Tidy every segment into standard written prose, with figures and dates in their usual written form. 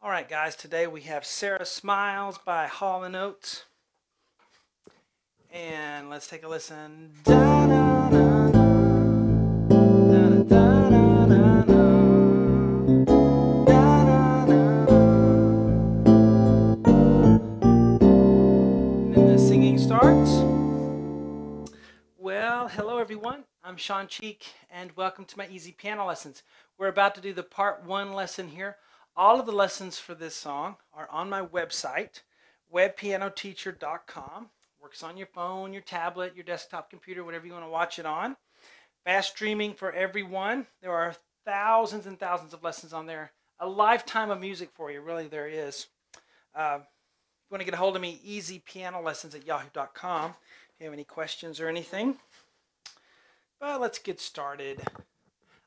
All right, guys, today we have Sarah Smiles by Hall & Oates. And let's take a listen. Da-na-na-na, da-da-da-na-na-na, da-na-na-na. And then the singing starts. Well, hello everyone. I'm Sean Cheek, and welcome to my easy piano lessons. We're about to do the part 1 lesson here. All of the lessons for this song are on my website, webpianoteacher.com. Works on your phone, your tablet, your desktop computer, whatever you want to watch it on. Fast streaming for everyone. There are thousands and thousands of lessons on there. A lifetime of music for you, really there is. If you want to get a hold of me, easypianolessons@yahoo.com if you have any questions or anything. But let's get started.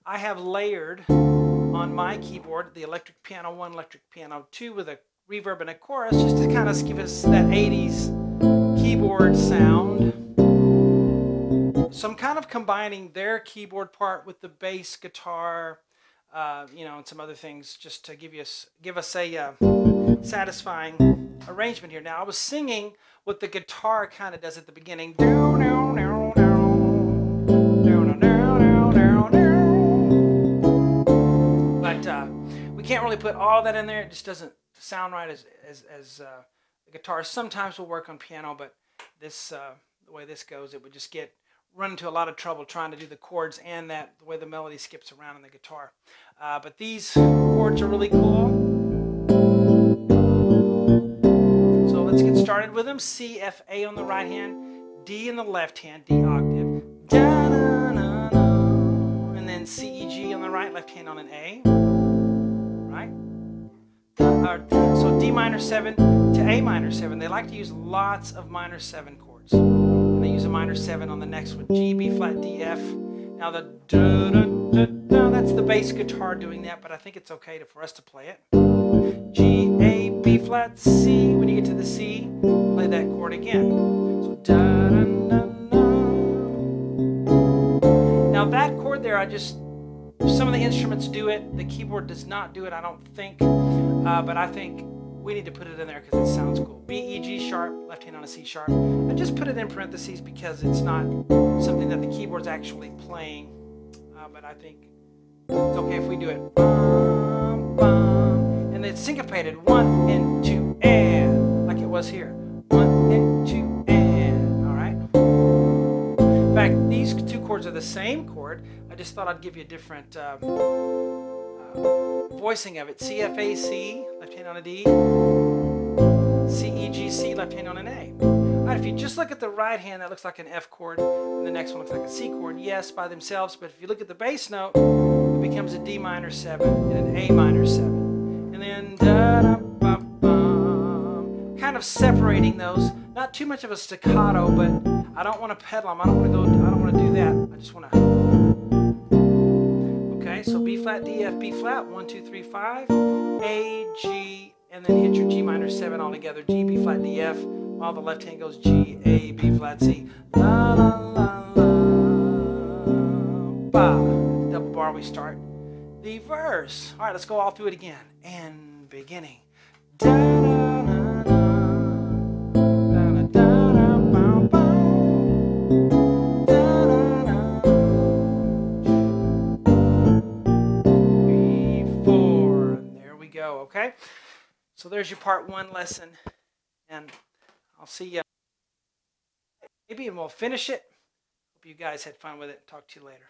I have layered on my keyboard the electric piano 1, electric piano 2 with a reverb and a chorus just to kind of give us that 80s keyboard sound. So I'm kind of combining their keyboard part with the bass guitar, and some other things just to give us a satisfying arrangement here. Now I was singing what the guitar kind of does at the beginning. We can't really put all that in there. It just doesn't sound right as the guitar sometimes will work on piano, but this the way this goes, it would just run into a lot of trouble trying to do the chords and the way the melody skips around in the guitar. But these chords are really cool. So let's get started with them. C, F, A on the right hand, D in the left hand, D octave, da, na, na, na, and then C, E, G on the right, left hand on an A. Right? So D minor 7 to A minor 7. They like to use lots of minor 7 chords. And they use a minor 7 on the next one. G, B flat, D, F. Now the da, da, da, da, that's the bass guitar doing that, but I think it's okay for us to play it. G, A, B flat, C. When you get to the C, play that chord again. So da, da, da, da. Now that chord there, some of the instruments do it. The keyboard does not do it, I don't think. But I think we need to put it in there because it sounds cool. B, E, G sharp, left hand on a C sharp. I just put it in parentheses because it's not something that the keyboard's actually playing. But I think it's okay if we do it. Bum, bum. And then syncopated. 1 and 2 and. Like it was here. 1 and 2 and. Alright? In fact, these two chords are the same chord. I just thought I'd give you a different voicing of it. C, F, A, C, left hand on a D. C, E, G, C, left hand on an A. Alright, if you just look at the right hand, that looks like an F chord, and the next one looks like a C chord, yes, by themselves, but if you look at the bass note, it becomes a D minor 7 and an A minor 7. And then da-da-ba-bum, kind of separating those. Not too much of a staccato, but I don't want to pedal them. I don't want to do that. I just want to. Okay, so B flat, D, F, B flat, 1, 2, 3, 5, A, G, and then hit your G minor 7 all together. G, B flat, D, F, while the left hand goes G, A, B flat, C. La, la, la, la, ba. The double bar we start the verse. All right, let's go all through it again. And beginning. Da, da, da, da. Okay, so there's your part 1 lesson, and I'll see you maybe, and we'll finish it. Hope you guys had fun with it. Talk to you later.